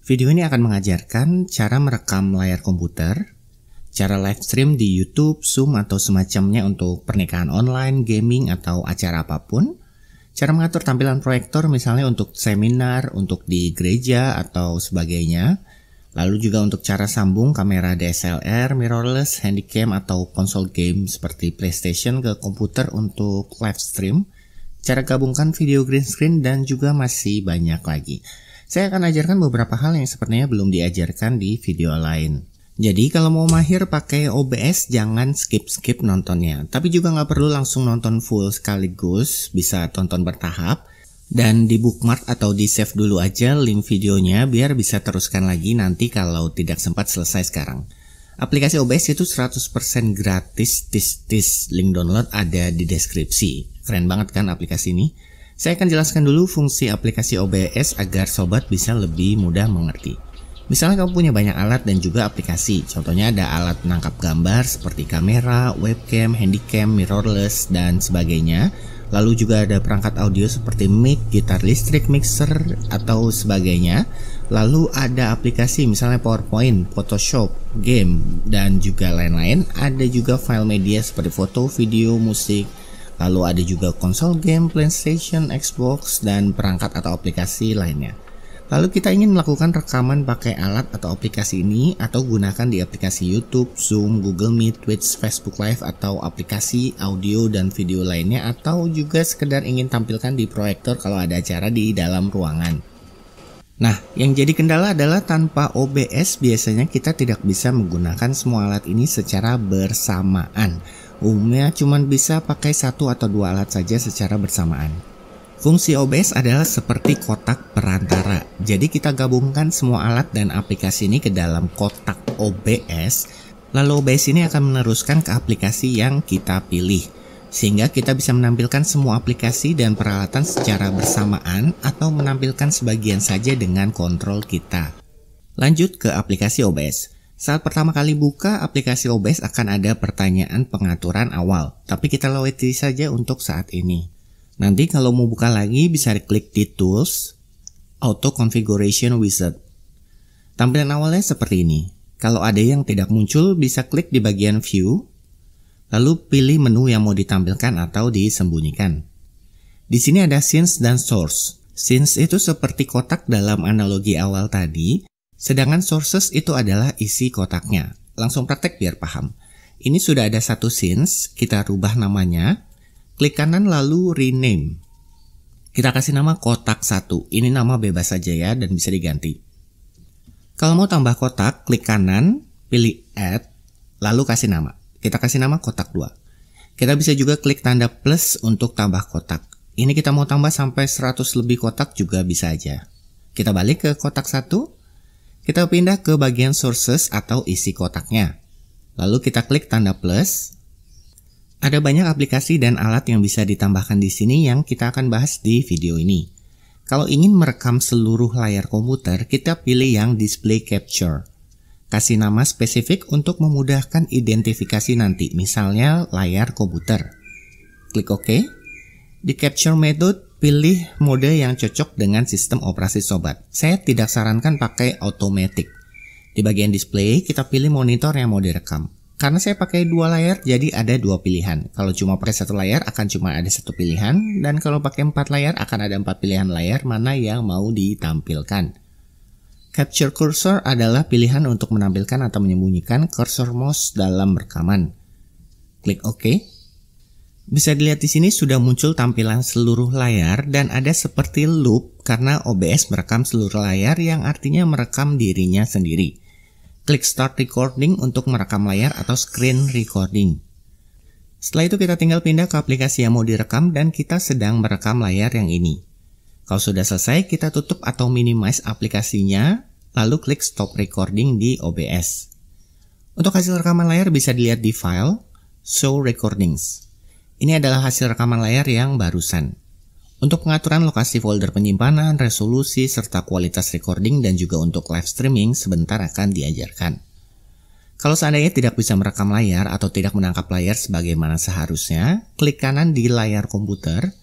Video ini akan mengajarkan cara merekam layar komputer, cara live stream di YouTube, Zoom, atau semacamnya untuk pernikahan online, gaming, atau acara apapun, cara mengatur tampilan proyektor misalnya untuk seminar, untuk di gereja, atau sebagainya, lalu juga untuk cara sambung kamera DSLR, mirrorless, handycam, atau konsol game seperti PlayStation ke komputer untuk live stream, cara gabungkan video green screen, dan juga masih banyak lagi. Saya akan ajarkan beberapa hal yang sepertinya belum diajarkan di video lain. Jadi kalau mau mahir pakai OBS jangan skip-skip nontonnya. Tapi juga nggak perlu langsung nonton full sekaligus, bisa tonton bertahap. Dan di bookmark atau di save dulu aja link videonya biar bisa teruskan lagi nanti kalau tidak sempat selesai sekarang. Aplikasi OBS itu 100% gratis, link download ada di deskripsi. Keren banget kan aplikasi ini? Saya akan jelaskan dulu fungsi aplikasi OBS agar sobat bisa lebih mudah mengerti. Misalnya kamu punya banyak alat dan juga aplikasi. Contohnya ada alat menangkap gambar seperti kamera, webcam, handycam, mirrorless, dan sebagainya. Lalu juga ada perangkat audio seperti mic, gitar listrik, mixer, atau sebagainya. Lalu ada aplikasi misalnya PowerPoint, Photoshop, game, dan juga lain-lain. Ada juga file media seperti foto, video, musik. Lalu ada juga konsol game, PlayStation, Xbox, dan perangkat atau aplikasi lainnya. Lalu kita ingin melakukan rekaman pakai alat atau aplikasi ini atau gunakan di aplikasi YouTube, Zoom, Google Meet, Twitch, Facebook Live, atau aplikasi audio dan video lainnya, atau juga sekedar ingin tampilkan di proyektor kalau ada acara di dalam ruangan. Nah, yang jadi kendala adalah tanpa OBS biasanya kita tidak bisa menggunakan semua alat ini secara bersamaan. Umumnya cuma bisa pakai satu atau dua alat saja secara bersamaan. Fungsi OBS adalah seperti kotak perantara. Jadi kita gabungkan semua alat dan aplikasi ini ke dalam kotak OBS. Lalu OBS ini akan meneruskan ke aplikasi yang kita pilih. Sehingga kita bisa menampilkan semua aplikasi dan peralatan secara bersamaan atau menampilkan sebagian saja dengan kontrol kita. Lanjut ke aplikasi OBS. Saat pertama kali buka aplikasi OBS akan ada pertanyaan pengaturan awal, tapi kita lewati saja untuk saat ini. Nanti kalau mau buka lagi bisa klik di Tools, Auto Configuration Wizard. Tampilan awalnya seperti ini. Kalau ada yang tidak muncul bisa klik di bagian View, lalu pilih menu yang mau ditampilkan atau disembunyikan. Di sini ada Scenes dan Source. Scenes itu seperti kotak dalam analogi awal tadi. Sedangkan sources itu adalah isi kotaknya. Langsung praktek biar paham. Ini sudah ada satu scenes, kita rubah namanya. Klik kanan lalu rename. Kita kasih nama kotak 1. Ini nama bebas saja ya dan bisa diganti. Kalau mau tambah kotak, klik kanan, pilih add, lalu kasih nama. Kita kasih nama kotak 2. Kita bisa juga klik tanda plus untuk tambah kotak. Ini kita mau tambah sampai 100 lebih kotak juga bisa aja. Kita balik ke kotak 1. Kita pindah ke bagian sources atau isi kotaknya. Lalu kita klik tanda plus. Ada banyak aplikasi dan alat yang bisa ditambahkan di sini yang kita akan bahas di video ini. Kalau ingin merekam seluruh layar komputer, kita pilih yang display capture. Kasih nama spesifik untuk memudahkan identifikasi nanti, misalnya layar komputer. Klik OK. Di capture method, pilih mode yang cocok dengan sistem operasi sobat. Saya tidak sarankan pakai automatic. Di bagian display, kita pilih monitor yang mau direkam. Karena saya pakai dua layar, jadi ada dua pilihan. Kalau cuma pakai satu layar, akan cuma ada satu pilihan. Dan kalau pakai 4 layar, akan ada 4 pilihan layar mana yang mau ditampilkan. Capture cursor adalah pilihan untuk menampilkan atau menyembunyikan cursor mouse dalam rekaman. Klik OK. Bisa dilihat di sini sudah muncul tampilan seluruh layar dan ada seperti loop karena OBS merekam seluruh layar yang artinya merekam dirinya sendiri. Klik Start Recording untuk merekam layar atau Screen Recording. Setelah itu kita tinggal pindah ke aplikasi yang mau direkam dan kita sedang merekam layar yang ini. Kalau sudah selesai kita tutup atau minimize aplikasinya, lalu klik Stop Recording di OBS. Untuk hasil rekaman layar bisa dilihat di File, Show Recordings. Ini adalah hasil rekaman layar yang barusan. Untuk pengaturan lokasi folder penyimpanan, resolusi, serta kualitas recording dan juga untuk live streaming sebentar akan diajarkan. Kalau seandainya tidak bisa merekam layar atau tidak menangkap layar sebagaimana seharusnya, klik kanan di layar komputer,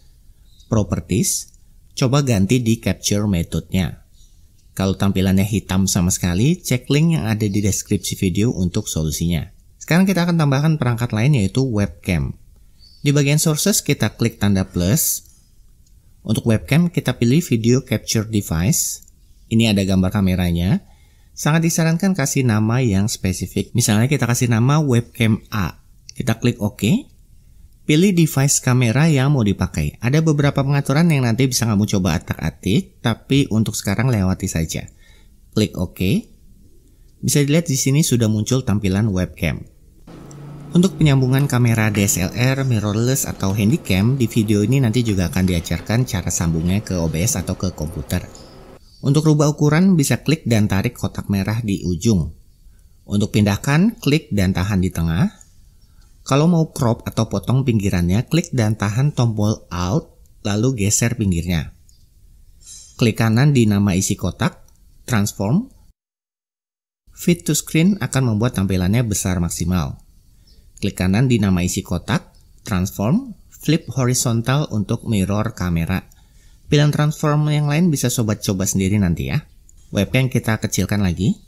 Properties, Coba ganti di capture metode-nya. Kalau tampilannya hitam sama sekali, cek link yang ada di deskripsi video untuk solusinya. Sekarang kita akan tambahkan perangkat lain yaitu webcam. Di bagian sources kita klik tanda plus. Untuk webcam kita pilih video capture device. Ini ada gambar kameranya. Sangat disarankan kasih nama yang spesifik. Misalnya kita kasih nama webcam A. Kita klik OK. Pilih device kamera yang mau dipakai. Ada beberapa pengaturan yang nanti bisa kamu coba atik-atik, tapi untuk sekarang lewati saja. Klik OK. Bisa dilihat di sini sudah muncul tampilan webcam. Untuk penyambungan kamera DSLR, mirrorless, atau handycam, di video ini nanti juga akan diajarkan cara sambungnya ke OBS atau ke komputer. Untuk rubah ukuran, bisa klik dan tarik kotak merah di ujung. Untuk pindahkan, klik dan tahan di tengah. Kalau mau crop atau potong pinggirannya, klik dan tahan tombol Alt, lalu geser pinggirnya. Klik kanan di nama isi kotak, transform. Fit to screen akan membuat tampilannya besar maksimal. Klik kanan di nama isi kotak, transform, flip horizontal untuk mirror kamera. Pilihan transform yang lain bisa sobat coba sendiri nanti ya. Webcam kita kecilkan lagi.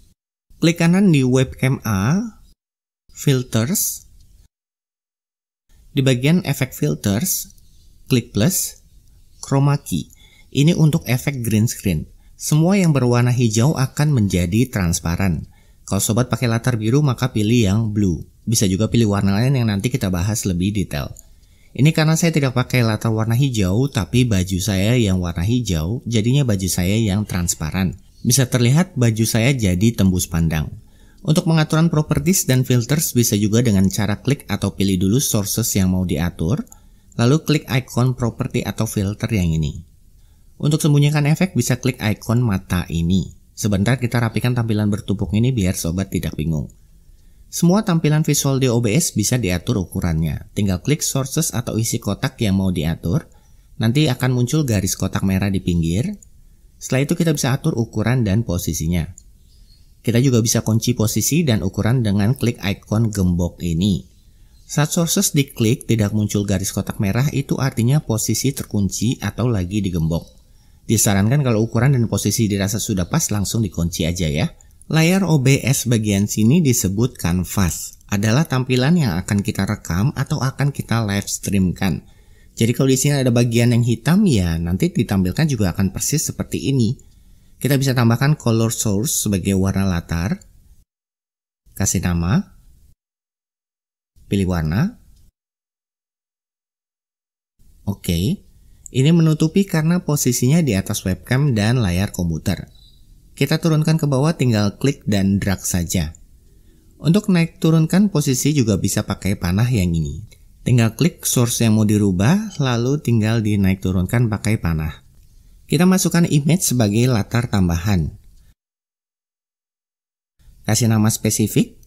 Klik kanan di webcam A, filters. Di bagian efek filters, klik plus, chroma key. Ini untuk efek green screen. Semua yang berwarna hijau akan menjadi transparan. Kalau sobat pakai latar biru maka pilih yang blue. Bisa juga pilih warna lain yang nanti kita bahas lebih detail. Ini karena saya tidak pakai latar warna hijau, tapi baju saya yang warna hijau, jadinya baju saya yang transparan. Bisa terlihat baju saya jadi tembus pandang. Untuk pengaturan properties dan filters bisa juga dengan cara klik atau pilih dulu sources yang mau diatur, lalu klik icon property atau filter yang ini. Untuk sembunyikan efek bisa klik icon mata ini. Sebentar kita rapikan tampilan bertumpuk ini biar sobat tidak bingung. Semua tampilan visual di OBS bisa diatur ukurannya. Tinggal klik sources atau isi kotak yang mau diatur. Nanti akan muncul garis kotak merah di pinggir. Setelah itu kita bisa atur ukuran dan posisinya. Kita juga bisa kunci posisi dan ukuran dengan klik icon gembok ini. Saat sources diklik tidak muncul garis kotak merah, itu artinya posisi terkunci atau lagi digembok. Disarankan kalau ukuran dan posisi dirasa sudah pas langsung dikunci aja ya. Layar OBS bagian sini disebut canvas. Adalah tampilan yang akan kita rekam atau akan kita live streamkan. Jadi kalau di sini ada bagian yang hitam ya nanti ditampilkan juga akan persis seperti ini. Kita bisa tambahkan color source sebagai warna latar. Kasih nama. Pilih warna. Oke. Ini menutupi karena posisinya di atas webcam dan layar komputer. Kita turunkan ke bawah tinggal klik dan drag saja. Untuk naik turunkan posisi juga bisa pakai panah yang ini. Tinggal klik source yang mau dirubah, lalu tinggal dinaik turunkan pakai panah. Kita masukkan image sebagai latar tambahan. Kasih nama spesifik.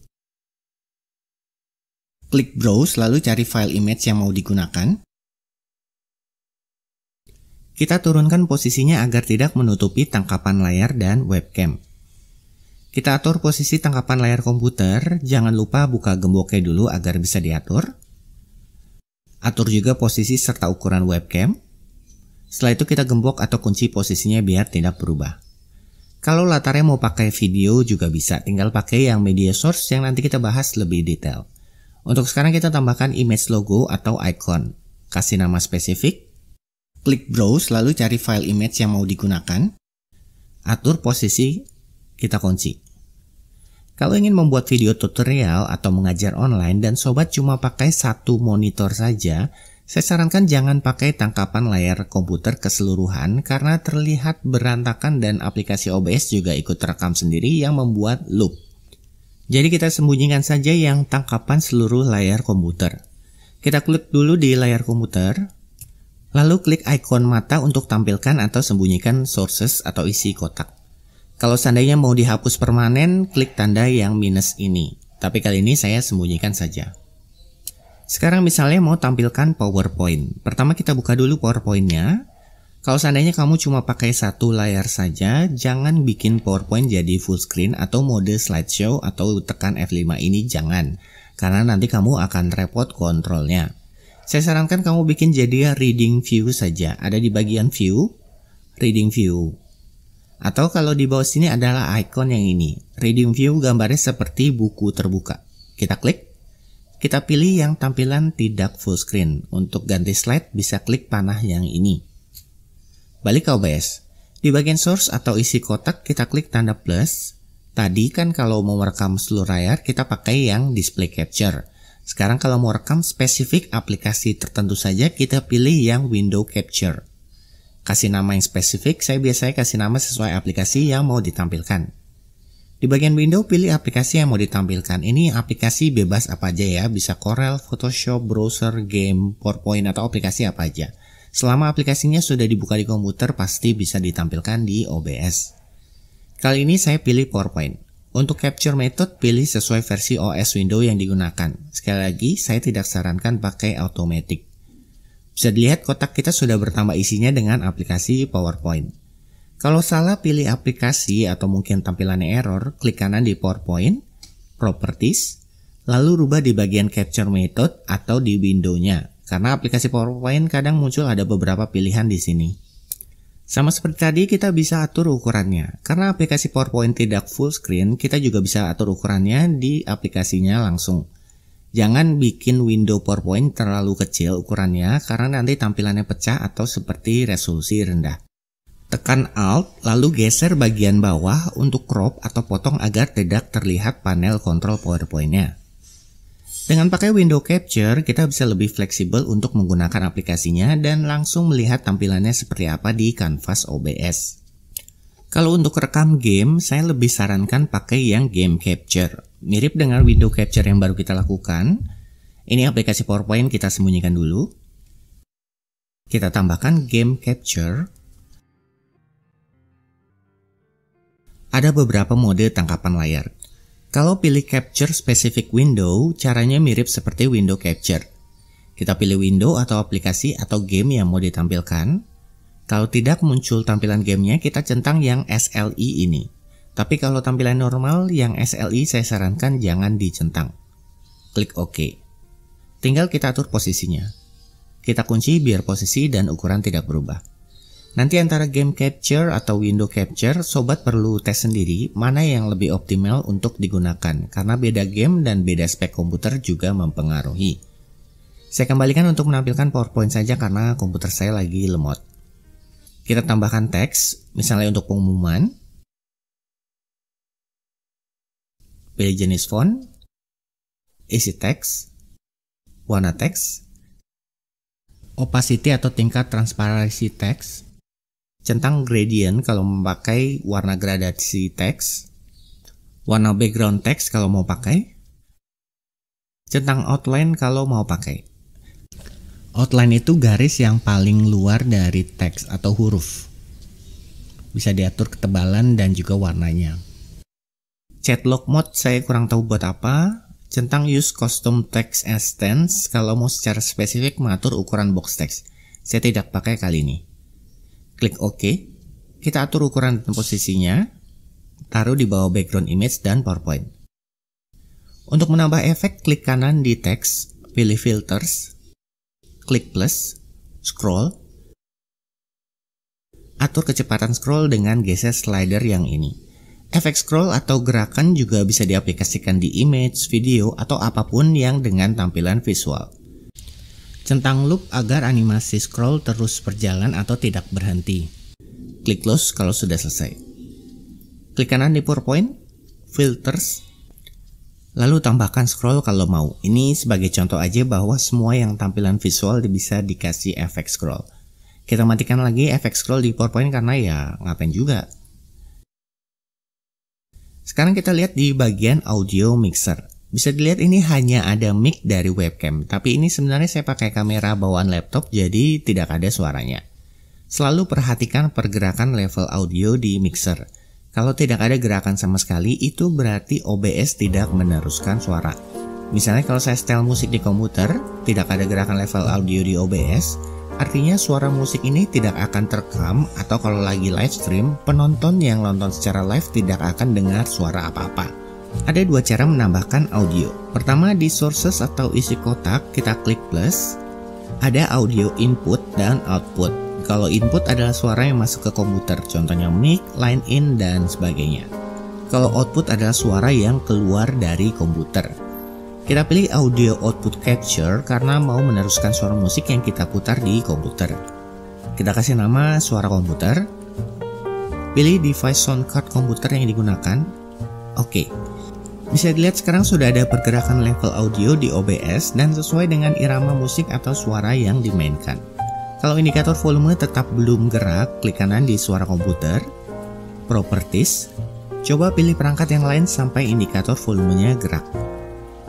Klik browse lalu cari file image yang mau digunakan. Kita turunkan posisinya agar tidak menutupi tangkapan layar dan webcam. Kita atur posisi tangkapan layar komputer, jangan lupa buka gemboknya dulu agar bisa diatur. Atur juga posisi serta ukuran webcam. Setelah itu kita gembok atau kunci posisinya biar tidak berubah. Kalau latarnya mau pakai video juga bisa, tinggal pakai yang media source yang nanti kita bahas lebih detail. Untuk sekarang kita tambahkan image logo atau icon. Kasih nama spesifik. Klik browse lalu cari file image yang mau digunakan. Atur posisi, kita kunci. Kalau ingin membuat video tutorial atau mengajar online dan sobat cuma pakai satu monitor saja, saya sarankan jangan pakai tangkapan layar komputer keseluruhan karena terlihat berantakan dan aplikasi OBS juga ikut terekam sendiri yang membuat loop. Jadi kita sembunyikan saja yang tangkapan seluruh layar komputer. Kita klik dulu di layar komputer, lalu klik icon mata untuk tampilkan atau sembunyikan sources atau isi kotak. Kalau seandainya mau dihapus permanen, klik tanda yang minus ini. Tapi kali ini saya sembunyikan saja. Sekarang misalnya mau tampilkan PowerPoint. Pertama kita buka dulu PowerPoint-nya. Kalau seandainya kamu cuma pakai satu layar saja, jangan bikin PowerPoint jadi full screen atau mode slideshow atau tekan F5 ini jangan. Karena nanti kamu akan repot kontrolnya. Saya sarankan kamu bikin jadi reading view saja. Ada di bagian view. Reading View. Atau kalau di bawah sini adalah icon yang ini. Reading View gambarnya seperti buku terbuka. Kita klik. Kita pilih yang tampilan tidak full screen. Untuk ganti slide bisa klik panah yang ini. Balik ke OBS. Di bagian source atau isi kotak kita klik tanda plus. Tadi kan kalau mau merekam seluruh layar kita pakai yang display capture. Sekarang kalau mau rekam spesifik aplikasi tertentu saja kita pilih yang window capture. Kasih nama yang spesifik, saya biasanya kasih nama sesuai aplikasi yang mau ditampilkan. Di bagian window pilih aplikasi yang mau ditampilkan. Ini aplikasi bebas apa aja ya, bisa Corel, Photoshop, browser, game, PowerPoint atau aplikasi apa aja. Selama aplikasinya sudah dibuka di komputer pasti bisa ditampilkan di OBS. Kali ini saya pilih PowerPoint. Untuk capture method pilih sesuai versi OS window yang digunakan. Sekali lagi saya tidak sarankan pakai automatic. Bisa dilihat kotak kita sudah bertambah isinya dengan aplikasi PowerPoint. Kalau salah pilih aplikasi atau mungkin tampilannya error, klik kanan di PowerPoint, Properties, lalu rubah di bagian Capture Method atau di window-nya. Karena aplikasi PowerPoint kadang muncul ada beberapa pilihan di sini. Sama seperti tadi kita bisa atur ukurannya. Karena aplikasi PowerPoint tidak full screen, kita juga bisa atur ukurannya di aplikasinya langsung. Jangan bikin window PowerPoint terlalu kecil ukurannya karena nanti tampilannya pecah atau seperti resolusi rendah. Tekan Alt lalu geser bagian bawah untuk crop atau potong agar tidak terlihat panel kontrol PowerPoint-nya. Dengan pakai window capture kita bisa lebih fleksibel untuk menggunakan aplikasinya dan langsung melihat tampilannya seperti apa di kanvas OBS. Kalau untuk rekam game, saya lebih sarankan pakai yang game capture. Mirip dengan window capture yang baru kita lakukan. Ini aplikasi PowerPoint kita sembunyikan dulu. Kita tambahkan game capture. Ada beberapa mode tangkapan layar. Kalau pilih capture specific window, caranya mirip seperti window capture. Kita pilih window atau aplikasi atau game yang mau ditampilkan. Kalau tidak muncul tampilan gamenya, kita centang yang SLI ini. Tapi kalau tampilan normal, yang SLI saya sarankan jangan dicentang. Klik OK. Tinggal kita atur posisinya. Kita kunci biar posisi dan ukuran tidak berubah. Nanti antara game capture atau window capture, sobat perlu tes sendiri mana yang lebih optimal untuk digunakan. Karena beda game dan beda spek komputer juga mempengaruhi. Saya kembalikan untuk menampilkan PowerPoint saja karena komputer saya lagi lemot. Kita tambahkan teks, misalnya untuk pengumuman. Pilih jenis font, isi teks, warna teks, opacity atau tingkat transparansi teks, centang gradient kalau memakai warna gradasi teks, warna background teks kalau mau pakai, centang outline kalau mau pakai. Outline itu garis yang paling luar dari teks atau huruf. Bisa diatur ketebalan dan juga warnanya. Chat lock mode saya kurang tahu buat apa. Centang use custom text extents kalau mau secara spesifik mengatur ukuran box text. Saya tidak pakai kali ini. Klik OK. Kita atur ukuran dan posisinya. Taruh di bawah background image dan PowerPoint. Untuk menambah efek, klik kanan di teks, pilih filters. Klik plus, scroll, atur kecepatan scroll dengan geser slider yang ini. Efek scroll atau gerakan juga bisa diaplikasikan di image, video, atau apapun yang dengan tampilan visual. Centang loop agar animasi scroll terus berjalan atau tidak berhenti. Klik close kalau sudah selesai. Klik kanan di PowerPoint, filters, lalu tambahkan scroll kalau mau. Ini sebagai contoh aja bahwa semua yang tampilan visual bisa dikasih efek scroll. Kita matikan lagi efek scroll di PowerPoint karena ya ngapain juga. Sekarang kita lihat di bagian audio mixer. Bisa dilihat ini hanya ada mic dari webcam. Tapi ini sebenarnya saya pakai kamera bawaan laptop jadi tidak ada suaranya. Selalu perhatikan pergerakan level audio di mixer. Kalau tidak ada gerakan sama sekali, itu berarti OBS tidak meneruskan suara. Misalnya kalau saya setel musik di komputer, tidak ada gerakan level audio di OBS, artinya suara musik ini tidak akan terekam, atau kalau lagi live stream, penonton yang nonton secara live tidak akan dengar suara apa-apa. Ada dua cara menambahkan audio. Pertama di sources atau isi kotak, kita klik plus, ada audio input dan output. kalau input adalah suara yang masuk ke komputer, contohnya mic, line in, dan sebagainya. Kalau output adalah suara yang keluar dari komputer. Kita pilih audio output capture karena mau meneruskan suara musik yang kita putar di komputer. Kita kasih nama suara komputer. Pilih device sound card komputer yang digunakan. Oke. Bisa dilihat sekarang sudah ada pergerakan level audio di OBS dan sesuai dengan irama musik atau suara yang dimainkan. Kalau indikator volume tetap belum gerak, klik kanan di suara komputer, Properties, coba pilih perangkat yang lain sampai indikator volumenya gerak.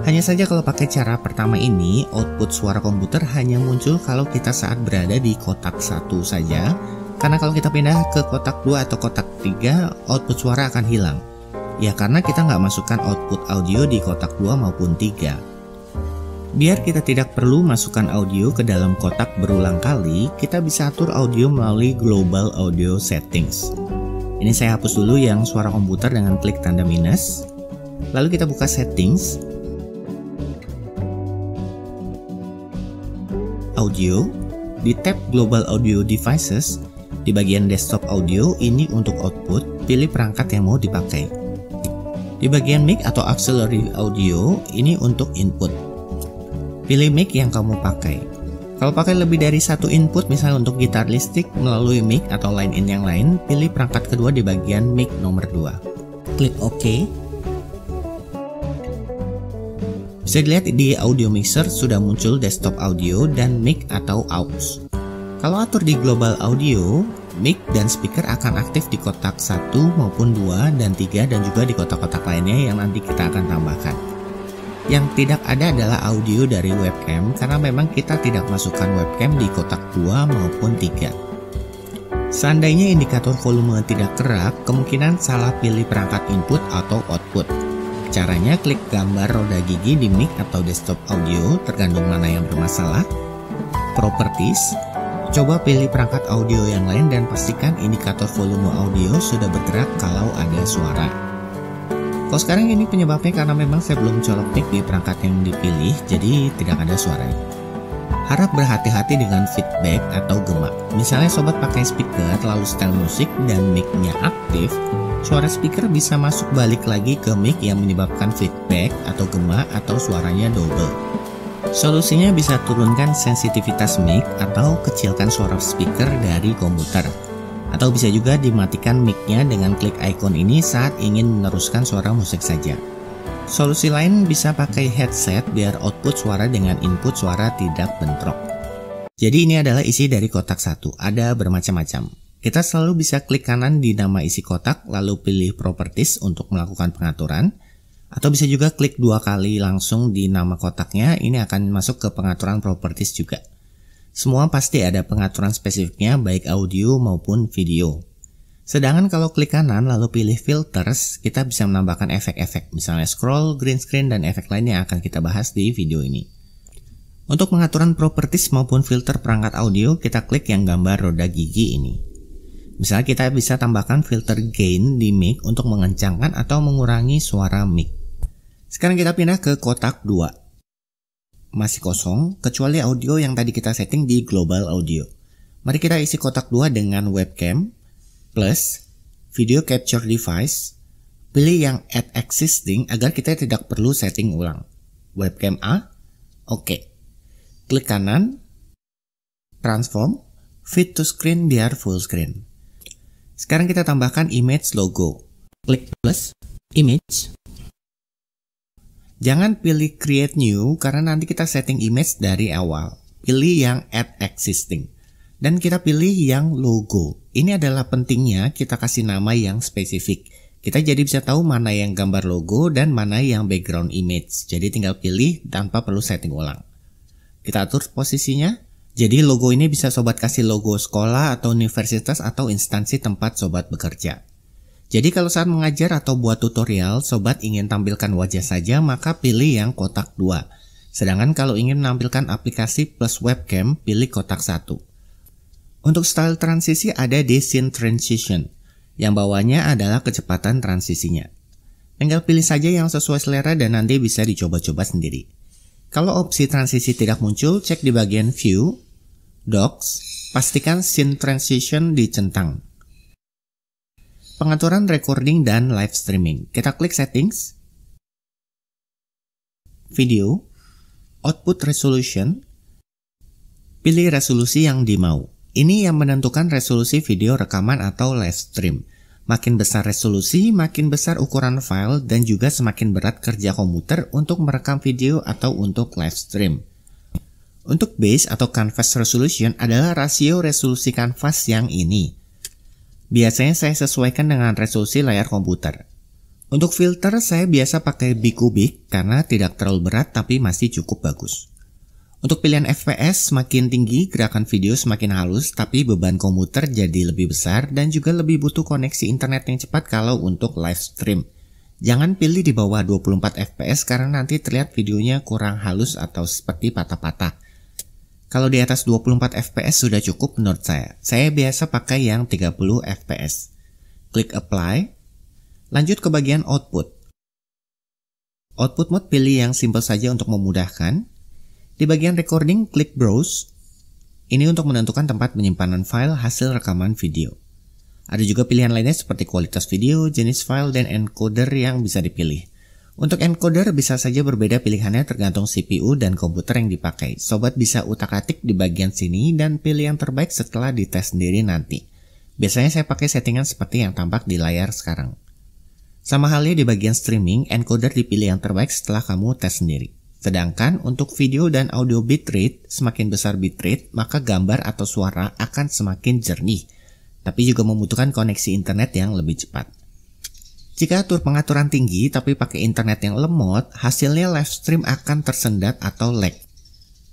Hanya saja kalau pakai cara pertama ini, output suara komputer hanya muncul kalau kita saat berada di kotak 1 saja, karena kalau kita pindah ke kotak 2 atau kotak 3, output suara akan hilang. Ya karena kita nggak masukkan output audio di kotak 2 maupun 3. Biar kita tidak perlu masukkan audio ke dalam kotak berulang kali, kita bisa atur audio melalui Global Audio Settings. Ini saya hapus dulu yang suara komputer dengan klik tanda minus. Lalu kita buka Settings, Audio, di tab Global Audio Devices, di bagian Desktop Audio ini untuk output, pilih perangkat yang mau dipakai. Di bagian mic atau auxiliary audio, ini untuk input. Pilih mic yang kamu pakai. Kalau pakai lebih dari satu input, misalnya untuk gitar listrik melalui mic atau line in yang lain, pilih perangkat kedua di bagian mic nomor 2. Klik OK. Bisa dilihat di audio mixer sudah muncul desktop audio dan mic atau aux. Kalau atur di global audio, mic dan speaker akan aktif di kotak 1 maupun 2 dan 3 dan juga di kotak-kotak lainnya yang nanti kita akan tambahkan. Yang tidak ada adalah audio dari webcam karena memang kita tidak masukkan webcam di kotak 2 maupun 3. Seandainya indikator volume tidak gerak, kemungkinan salah pilih perangkat input atau output. Caranya klik gambar roda gigi di mic atau desktop audio, tergantung mana yang bermasalah. Properties, coba pilih perangkat audio yang lain dan pastikan indikator volume audio sudah bergerak kalau ada suara. Kalau sekarang ini penyebabnya karena memang saya belum colok mic di perangkat yang dipilih, jadi tidak ada suaranya. Harap berhati-hati dengan feedback atau gema. Misalnya sobat pakai speaker lalu setel musik dan mic-nya aktif, suara speaker bisa masuk balik lagi ke mic yang menyebabkan feedback atau gema atau suaranya double. Solusinya bisa turunkan sensitivitas mic atau kecilkan suara speaker dari komputer. Atau bisa juga dimatikan mic-nya dengan klik icon ini saat ingin meneruskan suara musik saja. Solusi lain bisa pakai headset biar output suara dengan input suara tidak bentrok. Jadi ini adalah isi dari kotak 1, ada bermacam-macam. Kita selalu bisa klik kanan di nama isi kotak lalu pilih Properties untuk melakukan pengaturan. Atau bisa juga klik 2 kali langsung di nama kotaknya, ini akan masuk ke pengaturan Properties juga. Semua pasti ada pengaturan spesifiknya baik audio maupun video. Sedangkan kalau klik kanan lalu pilih filters, kita bisa menambahkan efek-efek, misalnya scroll, green screen, dan efek lain yang akan kita bahas di video ini. Untuk pengaturan properties maupun filter perangkat audio, kita klik yang gambar roda gigi ini. Misalnya kita bisa tambahkan filter gain di mic untuk mengencangkan atau mengurangi suara mic. Sekarang kita pindah ke kotak 2. Masih kosong, kecuali audio yang tadi kita setting di global audio. Mari kita isi kotak 2 dengan webcam, plus, video capture device, pilih yang add existing agar kita tidak perlu setting ulang. Webcam A, oke. Klik kanan, transform, fit to screen biar full screen. Sekarang kita tambahkan image logo. Klik plus, image. Jangan pilih create new karena nanti kita setting image dari awal. Pilih yang add existing. Dan kita pilih yang logo. Ini adalah pentingnya kita kasih nama yang spesifik. Kita jadi bisa tahu mana yang gambar logo dan mana yang background image. Jadi tinggal pilih tanpa perlu setting ulang. Kita atur posisinya. Jadi logo ini bisa sobat kasih logo sekolah atau universitas atau instansi tempat sobat bekerja. Jadi kalau saat mengajar atau buat tutorial, sobat ingin tampilkan wajah saja, maka pilih yang kotak 2. Sedangkan kalau ingin menampilkan aplikasi plus webcam, pilih kotak 1. Untuk style transisi ada di scene transition, yang bawahnya adalah kecepatan transisinya. Tinggal pilih saja yang sesuai selera dan nanti bisa dicoba-coba sendiri. Kalau opsi transisi tidak muncul, cek di bagian View, Docs, Pastikan scene transition dicentang. Pengaturan recording dan live streaming. Kita klik settings, video, output resolution, pilih resolusi yang dimau. Ini yang menentukan resolusi video rekaman atau live stream. Makin besar resolusi, makin besar ukuran file, dan juga semakin berat kerja komputer untuk merekam video atau untuk live stream. Untuk base atau canvas resolution adalah rasio resolusi kanvas yang ini. Biasanya saya sesuaikan dengan resolusi layar komputer. Untuk filter saya biasa pakai bicubic karena tidak terlalu berat tapi masih cukup bagus. Untuk pilihan FPS semakin tinggi, gerakan video semakin halus tapi beban komputer jadi lebih besar dan juga lebih butuh koneksi internet yang cepat kalau untuk live stream. Jangan pilih di bawah 24 FPS karena nanti terlihat videonya kurang halus atau seperti patah-patah. Kalau di atas 24 FPS sudah cukup menurut saya. Saya biasa pakai yang 30 FPS. Klik apply. Lanjut ke bagian output. Output mode pilih yang simple saja untuk memudahkan. Di bagian recording klik browse. Ini untuk menentukan tempat penyimpanan file hasil rekaman video. Ada juga pilihan lainnya seperti kualitas video, jenis file, dan encoder yang bisa dipilih. Untuk encoder bisa saja berbeda pilihannya tergantung CPU dan komputer yang dipakai. Sobat bisa utak-atik di bagian sini dan pilih yang terbaik setelah dites sendiri nanti. Biasanya saya pakai settingan seperti yang tampak di layar sekarang. Sama halnya di bagian streaming, encoder dipilih yang terbaik setelah kamu tes sendiri. Sedangkan untuk video dan audio bitrate, semakin besar bitrate, maka gambar atau suara akan semakin jernih. Tapi juga membutuhkan koneksi internet yang lebih cepat. Jika atur pengaturan tinggi tapi pakai internet yang lemot, hasilnya live stream akan tersendat atau lag.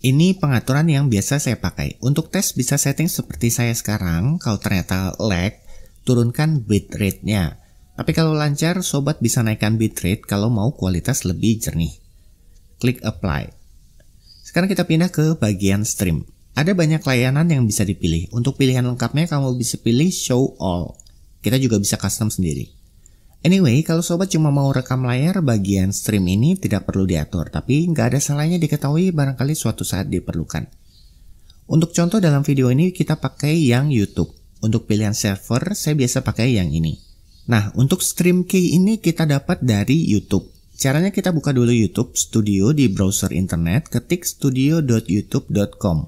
Ini pengaturan yang biasa saya pakai. Untuk tes bisa setting seperti saya sekarang, kalau ternyata lag, turunkan bitrate-nya. Tapi kalau lancar, sobat bisa naikkan bitrate kalau mau kualitas lebih jernih. Klik apply. Sekarang kita pindah ke bagian stream. Ada banyak layanan yang bisa dipilih. Untuk pilihan lengkapnya kamu bisa pilih show all. Kita juga bisa custom sendiri. Anyway, kalau sobat cuma mau rekam layar, bagian stream ini tidak perlu diatur, tapi nggak ada salahnya diketahui barangkali suatu saat diperlukan. Untuk contoh dalam video ini kita pakai yang YouTube. Untuk pilihan server, saya biasa pakai yang ini. Nah, untuk stream key ini kita dapat dari YouTube. Caranya kita buka dulu YouTube Studio di browser internet, ketik studio.youtube.com.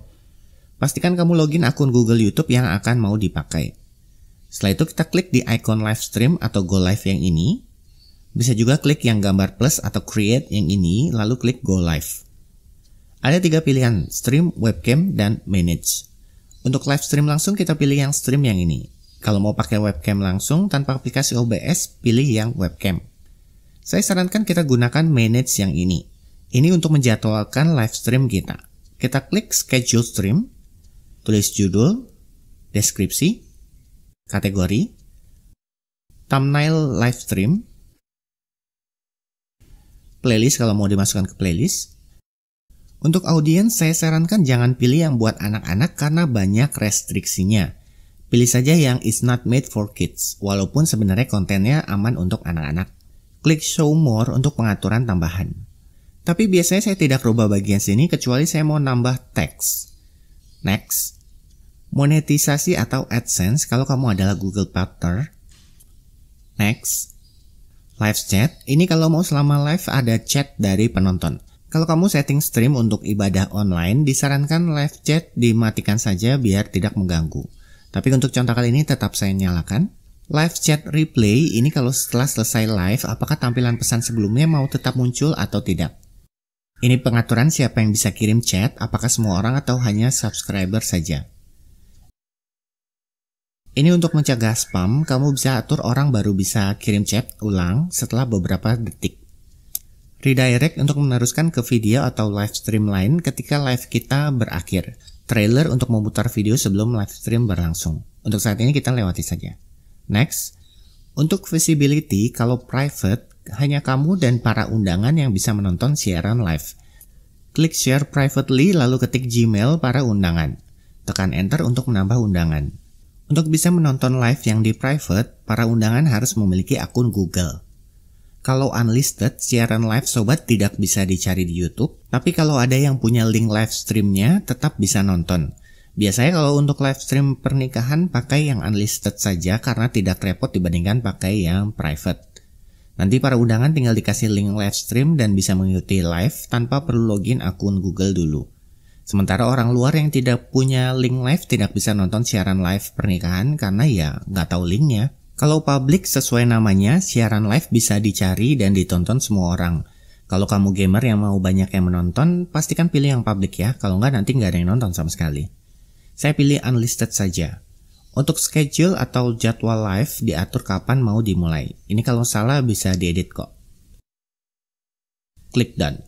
Pastikan kamu login akun Google YouTube yang akan mau dipakai. Setelah itu kita klik di icon live stream atau go live yang ini. Bisa juga klik yang gambar plus atau create yang ini, lalu klik go live. Ada 3 pilihan, stream, webcam, dan manage. Untuk live stream langsung kita pilih yang stream yang ini. Kalau mau pakai webcam langsung tanpa aplikasi OBS, pilih yang webcam. Saya sarankan kita gunakan manage yang ini. Ini untuk menjadwalkan live stream kita. Kita klik schedule stream, tulis judul, deskripsi, kategori, thumbnail live stream, playlist kalau mau dimasukkan ke playlist. Untuk audiens saya sarankan jangan pilih yang buat anak-anak karena banyak restriksinya. Pilih saja yang is not made for kids, walaupun sebenarnya kontennya aman untuk anak-anak. Klik show more untuk pengaturan tambahan. Tapi biasanya saya tidak rubah bagian sini kecuali saya mau nambah teks. Next. Monetisasi atau AdSense kalau kamu adalah Google Partner. Next. Live chat, ini kalau mau selama live ada chat dari penonton. Kalau kamu setting stream untuk ibadah online, disarankan live chat dimatikan saja biar tidak mengganggu. Tapi untuk contoh kali ini tetap saya nyalakan. Live chat replay, ini kalau setelah selesai live, apakah tampilan pesan sebelumnya mau tetap muncul atau tidak. Ini pengaturan siapa yang bisa kirim chat, apakah semua orang atau hanya subscriber saja. Ini untuk mencegah spam, kamu bisa atur orang baru bisa kirim chat ulang setelah beberapa detik. Redirect untuk meneruskan ke video atau live stream lain ketika live kita berakhir. Trailer untuk memutar video sebelum live stream berlangsung. Untuk saat ini kita lewati saja. Next. Untuk visibility, kalau private, hanya kamu dan para undangan yang bisa menonton siaran live. Klik share privately lalu ketik Gmail para undangan. Tekan enter untuk menambah undangan. Untuk bisa menonton live yang di private, para undangan harus memiliki akun Google. Kalau unlisted, siaran live sobat tidak bisa dicari di YouTube, tapi kalau ada yang punya link live streamnya, tetap bisa nonton. Biasanya kalau untuk live stream pernikahan pakai yang unlisted saja karena tidak repot dibandingkan pakai yang private. Nanti para undangan tinggal dikasih link live stream dan bisa mengikuti live tanpa perlu login akun Google dulu. Sementara orang luar yang tidak punya link live tidak bisa nonton siaran live pernikahan karena ya nggak tahu linknya. Kalau public sesuai namanya, siaran live bisa dicari dan ditonton semua orang. Kalau kamu gamer yang mau banyak yang menonton, pastikan pilih yang public ya, kalau nggak nanti nggak ada yang nonton sama sekali. Saya pilih unlisted saja. Untuk schedule atau jadwal live diatur kapan mau dimulai. Ini kalau salah bisa diedit kok. Klik done.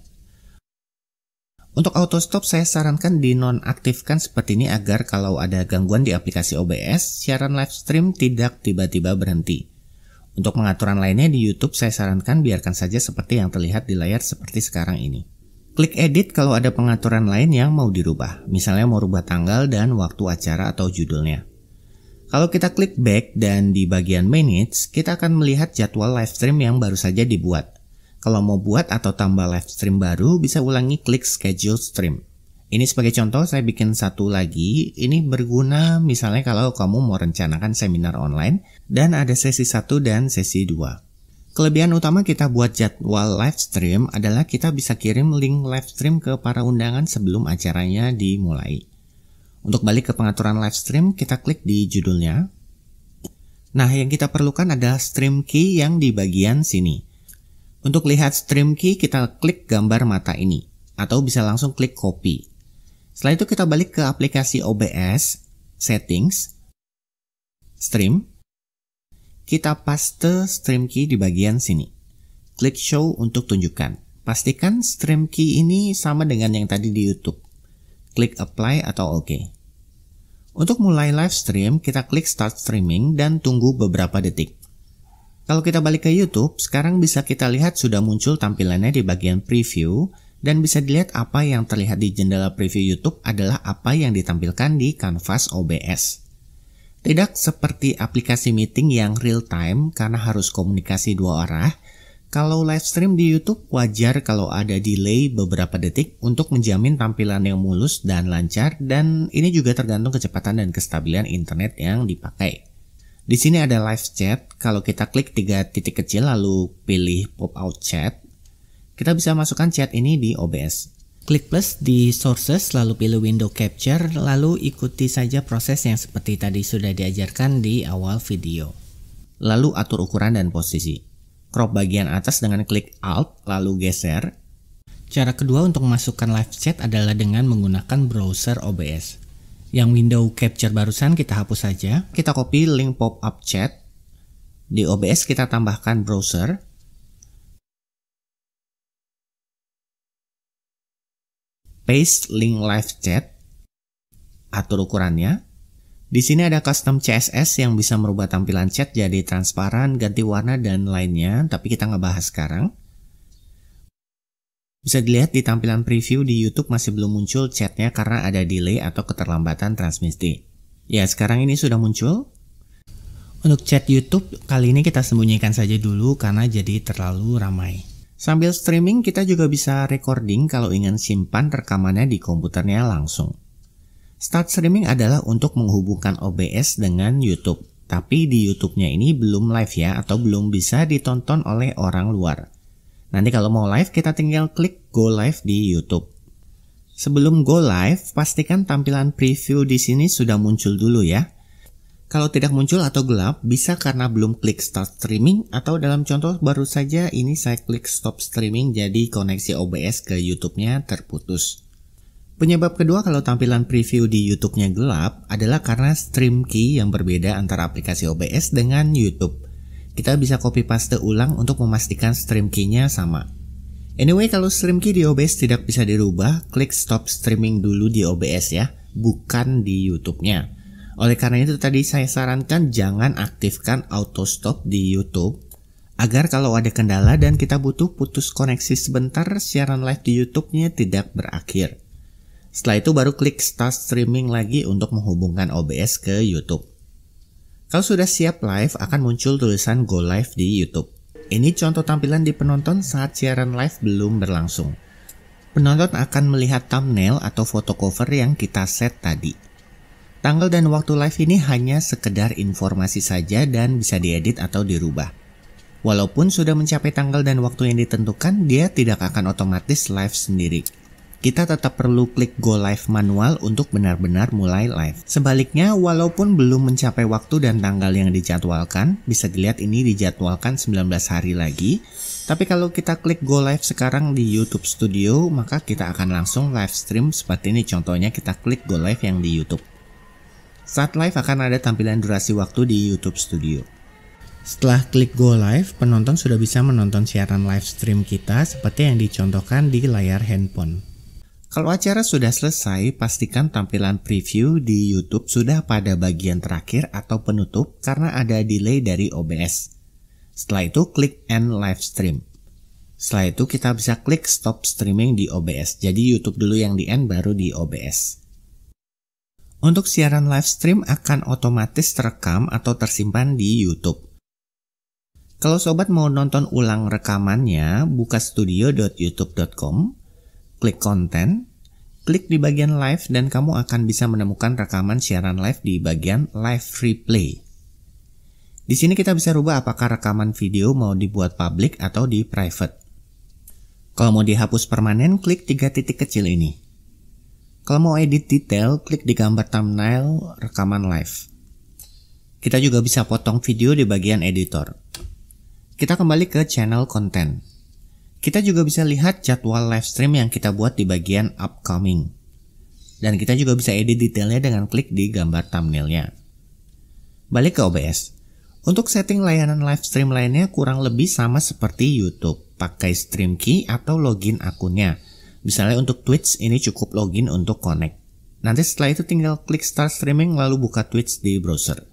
Untuk auto stop saya sarankan dinonaktifkan seperti ini agar kalau ada gangguan di aplikasi OBS, siaran live stream tidak tiba-tiba berhenti. Untuk pengaturan lainnya di YouTube saya sarankan biarkan saja seperti yang terlihat di layar seperti sekarang ini. Klik edit kalau ada pengaturan lain yang mau dirubah, misalnya mau rubah tanggal dan waktu acara atau judulnya. Kalau kita klik back dan di bagian minutes, kita akan melihat jadwal live stream yang baru saja dibuat. Kalau mau buat atau tambah live stream baru, bisa ulangi klik schedule stream. Ini sebagai contoh saya bikin satu lagi, ini berguna misalnya kalau kamu mau rencanakan seminar online dan ada sesi 1 dan sesi 2. Kelebihan utama kita buat jadwal live stream adalah kita bisa kirim link live stream ke para undangan sebelum acaranya dimulai. Untuk balik ke pengaturan live stream, kita klik di judulnya. Nah, yang kita perlukan adalah stream key yang di bagian sini. Untuk lihat stream key, kita klik gambar mata ini, atau bisa langsung klik copy. Setelah itu kita balik ke aplikasi OBS, settings, stream. Kita paste stream key di bagian sini. Klik show untuk tunjukkan. Pastikan stream key ini sama dengan yang tadi di YouTube. Klik apply atau OK. Untuk mulai live stream, kita klik start streaming dan tunggu beberapa detik. Kalau kita balik ke YouTube, sekarang bisa kita lihat sudah muncul tampilannya di bagian preview dan bisa dilihat apa yang terlihat di jendela preview YouTube adalah apa yang ditampilkan di kanvas OBS. Tidak seperti aplikasi meeting yang real time karena harus komunikasi dua arah. Kalau live stream di YouTube wajar kalau ada delay beberapa detik untuk menjamin tampilan yang mulus dan lancar, dan ini juga tergantung kecepatan dan kestabilan internet yang dipakai. Di sini ada live chat. Kalau kita klik 3 titik kecil lalu pilih pop out chat, kita bisa masukkan chat ini di OBS. Klik plus di sources lalu pilih window capture, lalu ikuti saja proses yang seperti tadi sudah diajarkan di awal video. Lalu atur ukuran dan posisi. Crop bagian atas dengan klik alt lalu geser. Cara kedua untuk memasukkan live chat adalah dengan menggunakan browser OBS. Yang window capture barusan kita hapus saja. Kita copy link pop up chat. Di OBS kita tambahkan browser. Paste link live chat, atur ukurannya. Di sini ada custom CSS yang bisa merubah tampilan chat jadi transparan, ganti warna dan lainnya, tapi kita nggak bahas sekarang. Bisa dilihat di tampilan preview di YouTube masih belum muncul chatnya karena ada delay atau keterlambatan transmisi. Ya, sekarang ini sudah muncul. Untuk chat YouTube kali ini kita sembunyikan saja dulu karena jadi terlalu ramai. Sambil streaming kita juga bisa recording kalau ingin simpan rekamannya di komputernya langsung. Start streaming adalah untuk menghubungkan OBS dengan YouTube. Tapi di YouTube-nya ini belum live ya, atau belum bisa ditonton oleh orang luar. Nanti kalau mau live kita tinggal klik go live di YouTube. Sebelum go live, pastikan tampilan preview di sini sudah muncul dulu ya. Kalau tidak muncul atau gelap, bisa karena belum klik start streaming, atau dalam contoh baru saja ini saya klik stop streaming jadi koneksi OBS ke YouTube-nya terputus. Penyebab kedua kalau tampilan preview di YouTube-nya gelap adalah karena stream key yang berbeda antara aplikasi OBS dengan YouTube. Kita bisa copy paste ulang untuk memastikan stream key-nya sama. Anyway, kalau stream key di OBS tidak bisa dirubah, klik stop streaming dulu di OBS ya, bukan di YouTube-nya. Oleh karena itu tadi saya sarankan jangan aktifkan auto stop di YouTube agar kalau ada kendala dan kita butuh putus koneksi sebentar, siaran live di YouTube-nya tidak berakhir. Setelah itu baru klik start streaming lagi untuk menghubungkan OBS ke YouTube. Kalau sudah siap live akan muncul tulisan go live di YouTube. Ini contoh tampilan di penonton saat siaran live belum berlangsung. Penonton akan melihat thumbnail atau foto cover yang kita set tadi. Tanggal dan waktu live ini hanya sekedar informasi saja dan bisa diedit atau dirubah. Walaupun sudah mencapai tanggal dan waktu yang ditentukan, dia tidak akan otomatis live sendiri. Kita tetap perlu klik go live manual untuk benar-benar mulai live. Sebaliknya, walaupun belum mencapai waktu dan tanggal yang dijadwalkan, bisa dilihat ini dijadwalkan 19 hari lagi. Tapi kalau kita klik go live sekarang di YouTube Studio, maka kita akan langsung live stream seperti ini. Contohnya kita klik go live yang di YouTube. Saat live akan ada tampilan durasi waktu di YouTube Studio. Setelah klik go live, penonton sudah bisa menonton siaran live stream kita seperti yang dicontohkan di layar handphone. Kalau acara sudah selesai, pastikan tampilan preview di YouTube sudah pada bagian terakhir atau penutup karena ada delay dari OBS. Setelah itu klik end live stream. Setelah itu kita bisa klik stop streaming di OBS. Jadi YouTube dulu yang di end baru di OBS. Untuk siaran live stream akan otomatis terekam atau tersimpan di YouTube. Kalau sobat mau nonton ulang rekamannya, buka studio.youtube.com, klik konten, klik di bagian live dan kamu akan bisa menemukan rekaman siaran live di bagian live replay. Di sini kita bisa rubah apakah rekaman video mau dibuat public atau di private. Kalau mau dihapus permanen, klik 3 titik kecil ini. Kalau mau edit detail, klik di gambar thumbnail rekaman live. Kita juga bisa potong video di bagian editor. Kita kembali ke channel konten. Kita juga bisa lihat jadwal live stream yang kita buat di bagian upcoming. Dan kita juga bisa edit detailnya dengan klik di gambar thumbnailnya. Balik ke OBS. Untuk setting layanan live stream lainnya kurang lebih sama seperti YouTube. Pakai stream key atau login akunnya. Misalnya untuk Twitch ini cukup login untuk connect. Nanti setelah itu tinggal klik start streaming lalu buka Twitch di browser.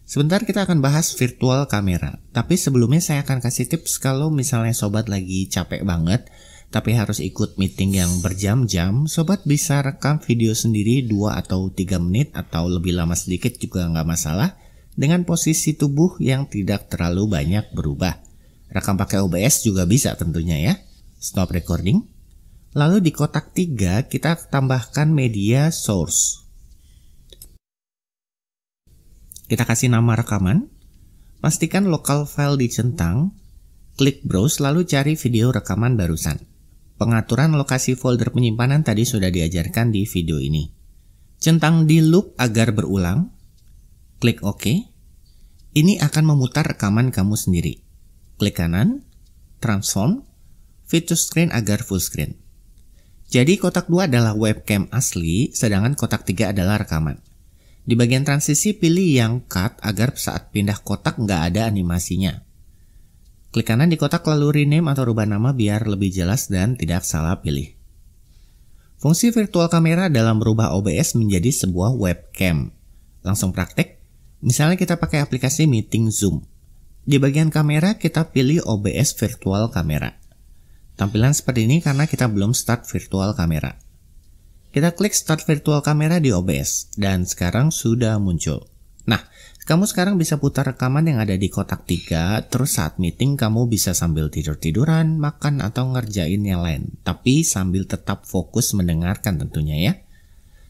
Sebentar kita akan bahas virtual kamera. Tapi sebelumnya saya akan kasih tips kalau misalnya sobat lagi capek banget tapi harus ikut meeting yang berjam-jam, sobat bisa rekam video sendiri 2 atau 3 menit atau lebih lama sedikit juga nggak masalah dengan posisi tubuh yang tidak terlalu banyak berubah. Rekam pakai OBS juga bisa tentunya ya. Stop recording. Lalu di kotak 3 kita tambahkan media source. Kita kasih nama rekaman. Pastikan local file dicentang. Klik browse lalu cari video rekaman barusan. Pengaturan lokasi folder penyimpanan tadi sudah diajarkan di video ini. Centang di loop agar berulang. Klik OK. Ini akan memutar rekaman kamu sendiri. Klik kanan. Transform. Fit to screen agar full screen. Jadi kotak 2 adalah webcam asli, sedangkan kotak 3 adalah rekaman. Di bagian transisi pilih yang cut agar saat pindah kotak nggak ada animasinya. Klik kanan di kotak lalu rename atau rubah nama biar lebih jelas dan tidak salah pilih. Fungsi virtual kamera dalam merubah OBS menjadi sebuah webcam. Langsung praktek, misalnya kita pakai aplikasi meeting Zoom. Di bagian kamera kita pilih OBS virtual kamera. Tampilan seperti ini karena kita belum start virtual kamera. Kita klik start virtual kamera di OBS dan sekarang sudah muncul. Nah, kamu sekarang bisa putar rekaman yang ada di kotak 3, terus saat meeting kamu bisa sambil tidur-tiduran, makan atau ngerjain yang lain. Tapi sambil tetap fokus mendengarkan tentunya ya.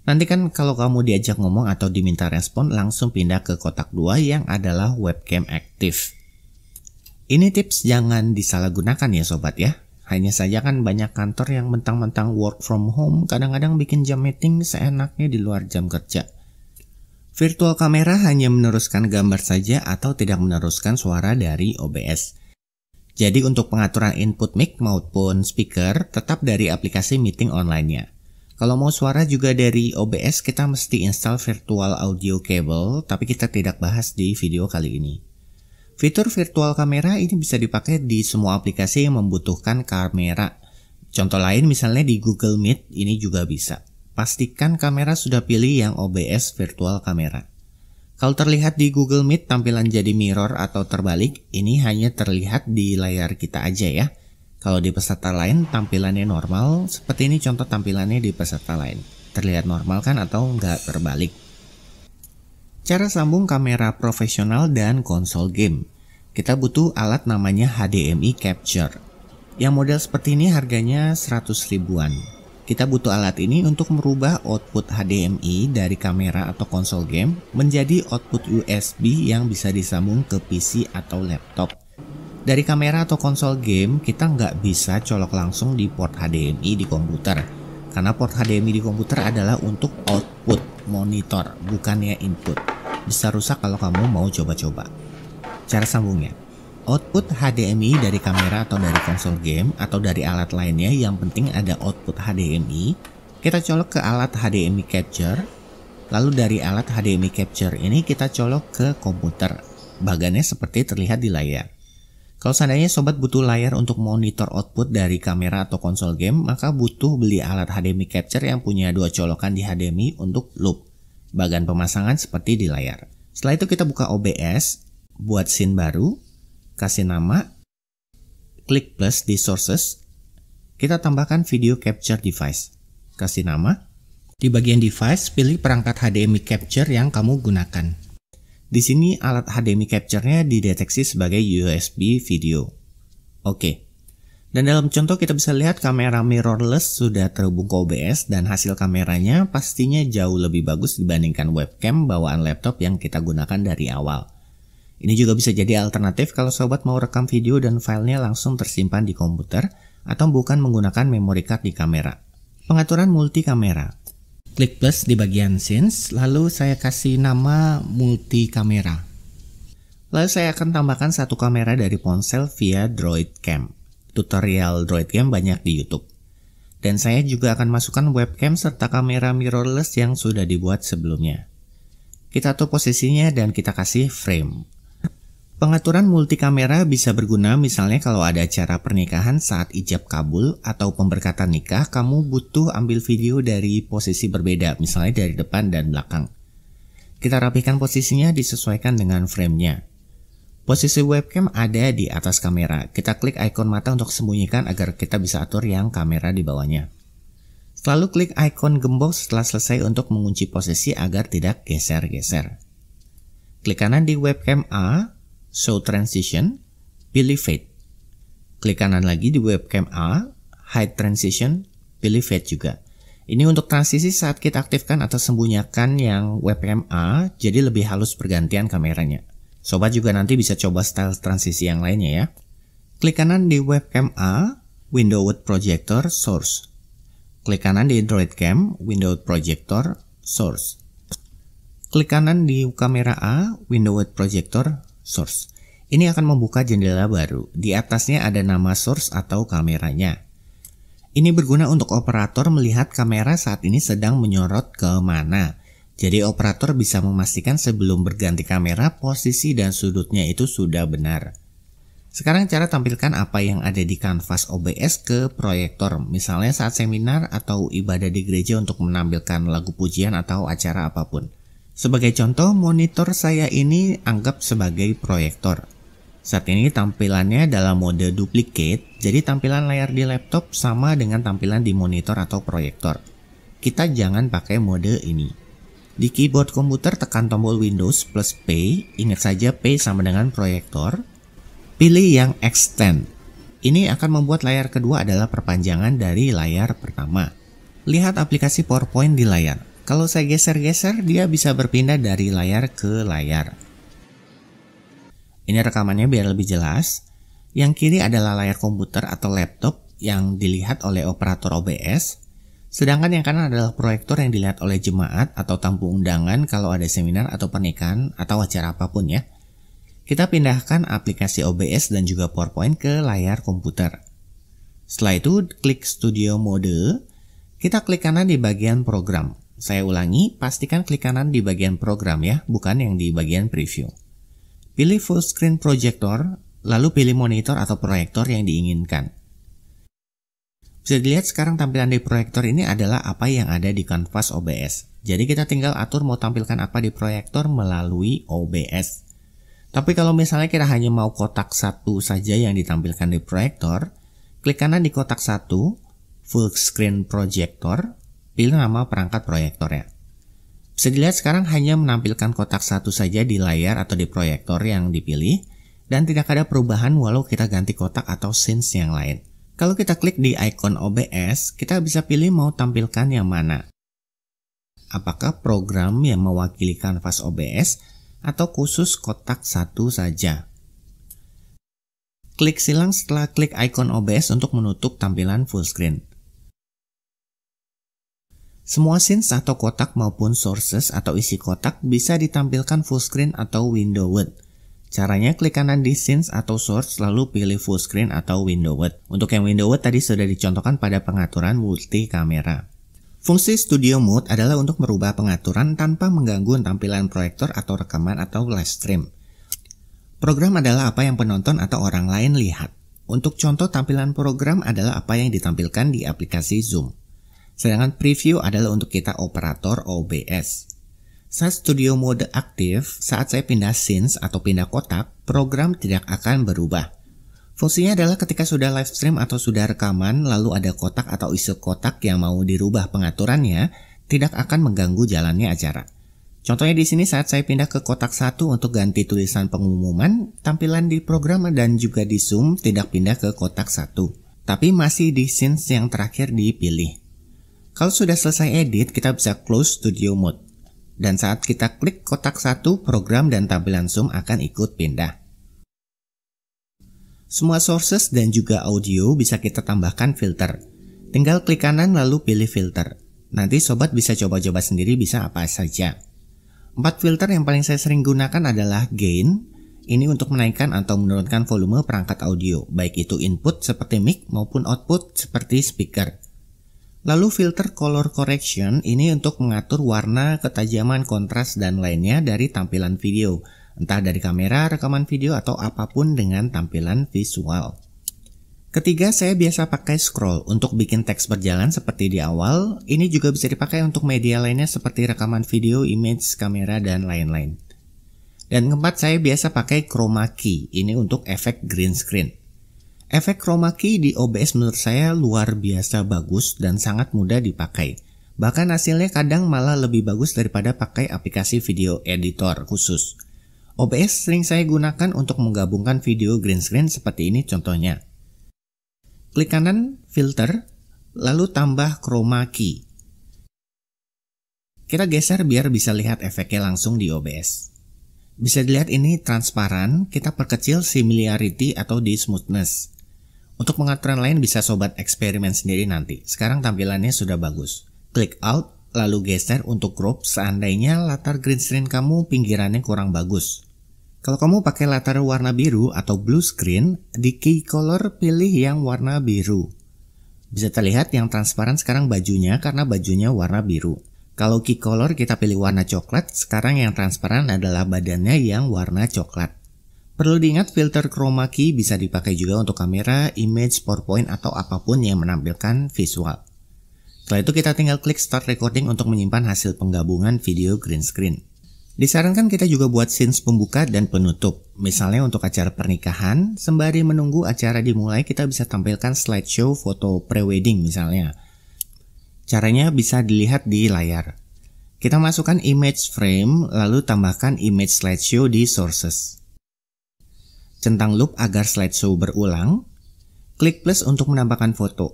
Nanti kan kalau kamu diajak ngomong atau diminta respon langsung pindah ke kotak 2 yang adalah webcam aktif. Ini tips jangan disalahgunakan ya sobat ya. Hanya saja kan banyak kantor yang mentang-mentang work from home kadang-kadang bikin jam meeting seenaknya di luar jam kerja. Virtual kamera hanya meneruskan gambar saja atau tidak meneruskan suara dari OBS. Jadi untuk pengaturan input mic maupun speaker tetap dari aplikasi meeting online-nya. Kalau mau suara juga dari OBS kita mesti install virtual audio cable, tapi kita tidak bahas di video kali ini. Fitur virtual kamera ini bisa dipakai di semua aplikasi yang membutuhkan kamera. Contoh lain misalnya di Google Meet ini juga bisa. Pastikan kamera sudah pilih yang OBS virtual kamera. Kalau terlihat di Google Meet tampilan jadi mirror atau terbalik, ini hanya terlihat di layar kita aja ya. Kalau di peserta lain tampilannya normal, seperti ini contoh tampilannya di peserta lain. Terlihat normal kan atau nggak terbalik. Cara sambung kamera profesional dan konsol game. Kita butuh alat namanya HDMI Capture. Yang model seperti ini harganya 100 ribuan. Kita butuh alat ini untuk merubah output HDMI dari kamera atau konsol game menjadi output USB yang bisa disambung ke PC atau laptop. Dari kamera atau konsol game, kita nggak bisa colok langsung di port HDMI di komputer. Karena port HDMI di komputer adalah untuk output monitor, bukannya input. Bisa rusak kalau kamu mau coba-coba. Cara sambungnya. Output HDMI dari kamera atau dari konsol game atau dari alat lainnya, yang penting ada output HDMI. Kita colok ke alat HDMI capture. Lalu dari alat HDMI capture ini kita colok ke komputer. Bagannya seperti terlihat di layar. Kalau seandainya sobat butuh layar untuk monitor output dari kamera atau konsol game, maka butuh beli alat HDMI capture yang punya 2 colokan di HDMI untuk loop. Bagan pemasangan seperti di layar. Setelah itu kita buka OBS, buat scene baru, kasih nama, klik plus di sources, kita tambahkan video capture device, kasih nama. Di bagian device, pilih perangkat HDMI capture yang kamu gunakan. Di sini alat HDMI capture-nya dideteksi sebagai USB video. Oke. Dan dalam contoh kita bisa lihat kamera mirrorless sudah terhubung ke OBS dan hasil kameranya pastinya jauh lebih bagus dibandingkan webcam bawaan laptop yang kita gunakan dari awal. Ini juga bisa jadi alternatif kalau sobat mau rekam video dan filenya langsung tersimpan di komputer atau bukan menggunakan memory card di kamera. Pengaturan multi kamera. Klik plus di bagian scenes, lalu saya kasih nama multi kamera. Lalu saya akan tambahkan 1 kamera dari ponsel via Droid Cam. Tutorial Droid Cam banyak di YouTube. Dan saya juga akan masukkan webcam serta kamera mirrorless yang sudah dibuat sebelumnya. Kita atur posisinya dan kita kasih frame. Pengaturan multi kamera bisa berguna misalnya kalau ada acara pernikahan saat ijab kabul atau pemberkatan nikah, kamu butuh ambil video dari posisi berbeda, misalnya dari depan dan belakang. Kita rapikan posisinya disesuaikan dengan framenya. Posisi webcam ada di atas kamera. Kita klik ikon mata untuk sembunyikan agar kita bisa atur yang kamera di bawahnya. Selalu klik ikon gembok setelah selesai untuk mengunci posisi agar tidak geser-geser. Klik kanan di webcam A, Show Transition, pilih Fade. Klik kanan lagi di webcam A, Hide Transition, pilih Fade juga. Ini untuk transisi saat kita aktifkan atau sembunyikan yang webcam A, jadi lebih halus pergantian kameranya. Sobat juga nanti bisa coba style transisi yang lainnya ya. Klik kanan di webcam A, Window with Projector, Source. Klik kanan di Droid Cam, Window with Projector, Source. Klik kanan di kamera A, Window with Projector, Source. Ini akan membuka jendela baru. Di atasnya ada nama source atau kameranya. Ini berguna untuk operator melihat kamera saat ini sedang menyorot ke mana. Jadi operator bisa memastikan sebelum berganti kamera posisi dan sudutnya itu sudah benar. Sekarang cara tampilkan apa yang ada di kanvas OBS ke proyektor. Misalnya saat seminar atau ibadah di gereja untuk menampilkan lagu pujian atau acara apapun. Sebagai contoh, monitor saya ini anggap sebagai proyektor. Saat ini tampilannya dalam mode duplicate, jadi tampilan layar di laptop sama dengan tampilan di monitor atau proyektor. Kita jangan pakai mode ini. Di keyboard komputer tekan tombol Windows plus P, ingat saja P sama dengan proyektor. Pilih yang Extend. Ini akan membuat layar kedua adalah perpanjangan dari layar pertama. Lihat aplikasi PowerPoint di layar. Kalau saya geser-geser, dia bisa berpindah dari layar ke layar. Ini rekamannya biar lebih jelas. Yang kiri adalah layar komputer atau laptop yang dilihat oleh operator OBS. Sedangkan yang kanan adalah proyektor yang dilihat oleh jemaat atau tamu undangan kalau ada seminar atau pernikahan atau acara apapun ya. Kita pindahkan aplikasi OBS dan juga PowerPoint ke layar komputer. Setelah itu, klik Studio Mode. Kita klik kanan di bagian program. Saya ulangi, pastikan klik kanan di bagian program ya, bukan yang di bagian preview. Pilih Full Screen Projector, lalu pilih monitor atau proyektor yang diinginkan. Bisa dilihat sekarang tampilan di proyektor ini adalah apa yang ada di kanvas OBS. Jadi kita tinggal atur mau tampilkan apa di proyektor melalui OBS. Tapi kalau misalnya kita hanya mau kotak satu saja yang ditampilkan di proyektor, klik kanan di kotak satu, Full Screen Projector, pilih nama perangkat proyektornya. Bisa dilihat sekarang hanya menampilkan kotak satu saja di layar atau di proyektor yang dipilih, dan tidak ada perubahan walau kita ganti kotak atau scenes yang lain. Kalau kita klik di icon OBS, kita bisa pilih mau tampilkan yang mana. Apakah program yang mewakili kanvas OBS atau khusus kotak satu saja. Klik silang setelah klik icon OBS untuk menutup tampilan full screen. Semua scenes atau kotak maupun sources atau isi kotak bisa ditampilkan full screen atau windowed. Caranya klik kanan di scenes atau source lalu pilih full screen atau windowed. Untuk yang windowed tadi sudah dicontohkan pada pengaturan multi kamera. Fungsi Studio Mode adalah untuk merubah pengaturan tanpa mengganggu tampilan proyektor atau rekaman atau live stream. Program adalah apa yang penonton atau orang lain lihat. Untuk contoh tampilan program adalah apa yang ditampilkan di aplikasi Zoom. Sedangkan preview adalah untuk kita operator OBS. Saat Studio Mode aktif, saat saya pindah scenes atau pindah kotak, program tidak akan berubah. Fungsinya adalah ketika sudah live stream atau sudah rekaman, lalu ada kotak atau isi kotak yang mau dirubah pengaturannya, tidak akan mengganggu jalannya acara. Contohnya di sini saat saya pindah ke kotak 1 untuk ganti tulisan pengumuman, tampilan di program dan juga di Zoom tidak pindah ke kotak 1, tapi masih di scenes yang terakhir dipilih. Kalau sudah selesai edit, kita bisa close Studio Mode. Dan saat kita klik kotak 1, program dan tampilan Zoom akan ikut pindah. Semua sources dan juga audio bisa kita tambahkan filter. Tinggal klik kanan lalu pilih filter. Nanti sobat bisa coba-coba sendiri bisa apa saja. 4 filter yang paling saya sering gunakan adalah gain. Ini untuk menaikkan atau menurunkan volume perangkat audio, baik itu input seperti mic maupun output seperti speaker. Lalu filter color correction ini untuk mengatur warna, ketajaman, kontras, dan lainnya dari tampilan video. Entah dari kamera, rekaman video, atau apapun dengan tampilan visual. Ketiga, saya biasa pakai scroll untuk bikin teks berjalan seperti di awal. Ini juga bisa dipakai untuk media lainnya seperti rekaman video, image, kamera, dan lain-lain. Dan keempat, saya biasa pakai chroma key. Ini untuk efek green screen. Efek chroma key di OBS menurut saya luar biasa bagus dan sangat mudah dipakai. Bahkan hasilnya kadang malah lebih bagus daripada pakai aplikasi video editor khusus. OBS sering saya gunakan untuk menggabungkan video green screen seperti ini contohnya. Klik kanan filter, lalu tambah chroma key. Kita geser biar bisa lihat efeknya langsung di OBS. Bisa dilihat ini transparan, kita perkecil similarity atau di smoothness. Untuk pengaturan lain bisa sobat eksperimen sendiri nanti. Sekarang tampilannya sudah bagus. Klik Alt, lalu geser untuk crop seandainya latar green screen kamu pinggirannya kurang bagus. Kalau kamu pakai latar warna biru atau blue screen, di key color pilih yang warna biru. Bisa terlihat yang transparan sekarang bajunya karena bajunya warna biru. Kalau key color kita pilih warna coklat, sekarang yang transparan adalah badannya yang warna coklat. Perlu diingat filter chroma key bisa dipakai juga untuk kamera, image, PowerPoint, atau apapun yang menampilkan visual. Setelah itu kita tinggal klik start recording untuk menyimpan hasil penggabungan video green screen. Disarankan kita juga buat scenes pembuka dan penutup. Misalnya untuk acara pernikahan, sembari menunggu acara dimulai kita bisa tampilkan slideshow foto prewedding misalnya. Caranya bisa dilihat di layar. Kita masukkan image frame, lalu tambahkan image slideshow di sources. Centang loop agar slideshow berulang. Klik plus untuk menambahkan foto.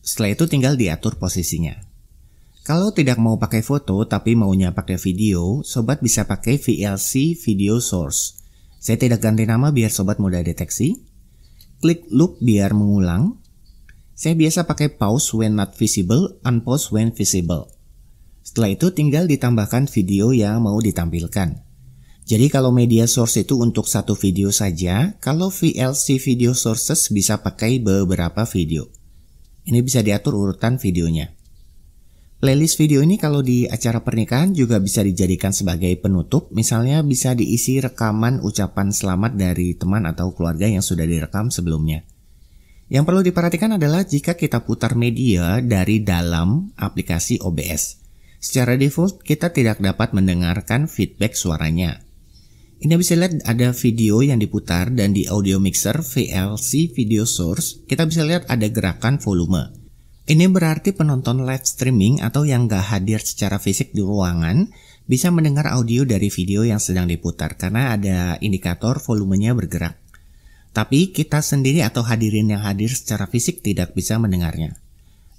Setelah itu tinggal diatur posisinya. Kalau tidak mau pakai foto tapi maunya pakai video, sobat bisa pakai VLC Video Source. Saya tidak ganti nama biar sobat mudah deteksi. Klik loop biar mengulang. Saya biasa pakai pause when not visible, unpause when visible. Setelah itu tinggal ditambahkan video yang mau ditampilkan. Jadi kalau media source itu untuk satu video saja, kalau VLC Video Sources bisa pakai beberapa video. Ini bisa diatur urutan videonya. Playlist video ini kalau di acara pernikahan juga bisa dijadikan sebagai penutup, misalnya bisa diisi rekaman ucapan selamat dari teman atau keluarga yang sudah direkam sebelumnya. Yang perlu diperhatikan adalah jika kita putar media dari dalam aplikasi OBS. Secara default kita tidak dapat mendengarkan feedback suaranya. Ini bisa lihat ada video yang diputar dan di audio mixer VLC Video Source kita bisa lihat ada gerakan volume. Ini berarti penonton live streaming atau yang gak hadir secara fisik di ruangan bisa mendengar audio dari video yang sedang diputar karena ada indikator volumenya bergerak. Tapi kita sendiri atau hadirin yang hadir secara fisik tidak bisa mendengarnya.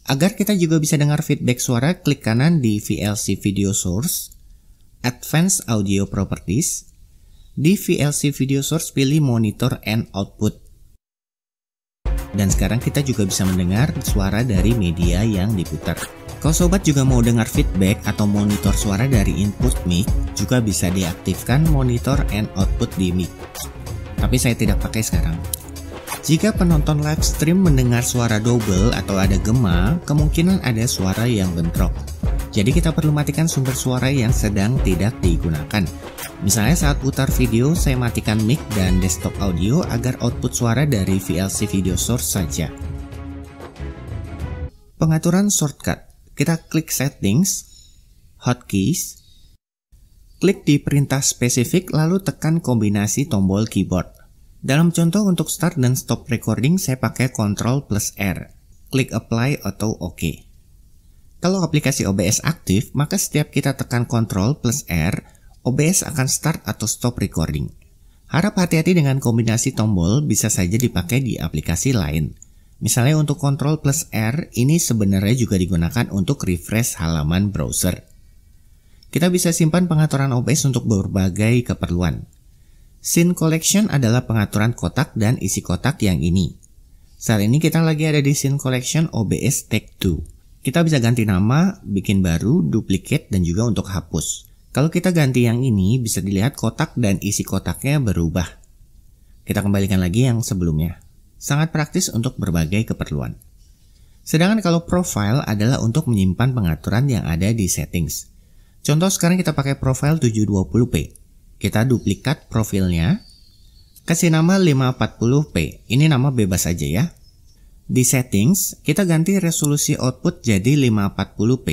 Agar kita juga bisa dengar feedback suara, klik kanan di VLC Video Source, Advanced Audio Properties. Di VLC Video Source pilih Monitor and Output. Dan sekarang kita juga bisa mendengar suara dari media yang diputar. Kalau sobat juga mau dengar feedback atau monitor suara dari input mic, juga bisa diaktifkan Monitor and Output di mic. Tapi saya tidak pakai sekarang. Jika penonton live stream mendengar suara double atau ada gema, kemungkinan ada suara yang bentrok. Jadi kita perlu matikan sumber suara yang sedang tidak digunakan. Misalnya saat putar video, saya matikan mic dan desktop audio agar output suara dari VLC Video Source saja. Pengaturan shortcut. Kita klik Settings, Hotkeys, klik di perintah spesifik lalu tekan kombinasi tombol keyboard. Dalam contoh untuk start dan stop recording saya pakai Ctrl+R. Klik Apply atau OK. Kalau aplikasi OBS aktif, maka setiap kita tekan Ctrl+R, OBS akan start atau stop recording. Harap hati-hati dengan kombinasi tombol, bisa saja dipakai di aplikasi lain. Misalnya untuk Ctrl+R, ini sebenarnya juga digunakan untuk refresh halaman browser. Kita bisa simpan pengaturan OBS untuk berbagai keperluan. Scene Collection adalah pengaturan kotak dan isi kotak yang ini. Saat ini kita lagi ada di Scene Collection OBS Take 2. Kita bisa ganti nama, bikin baru, duplicate, dan juga untuk hapus. Kalau kita ganti yang ini, bisa dilihat kotak dan isi kotaknya berubah. Kita kembalikan lagi yang sebelumnya. Sangat praktis untuk berbagai keperluan. Sedangkan kalau profile adalah untuk menyimpan pengaturan yang ada di settings. Contoh sekarang kita pakai profile 720p. Kita duplikat profilnya, kasih nama 540p. Ini nama bebas aja ya. Di settings, kita ganti resolusi output jadi 540p.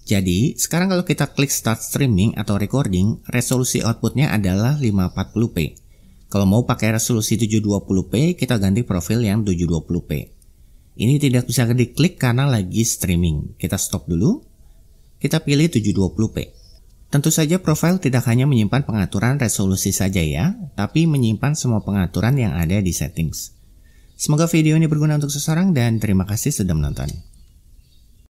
Jadi, sekarang kalau kita klik start streaming atau recording, resolusi outputnya adalah 540p. Kalau mau pakai resolusi 720p, kita ganti profil yang 720p. Ini tidak bisa diklik karena lagi streaming. Kita stop dulu. Kita pilih 720p. Tentu saja profil tidak hanya menyimpan pengaturan resolusi saja ya, tapi menyimpan semua pengaturan yang ada di settings. Semoga video ini berguna untuk seseorang dan terima kasih sudah menonton.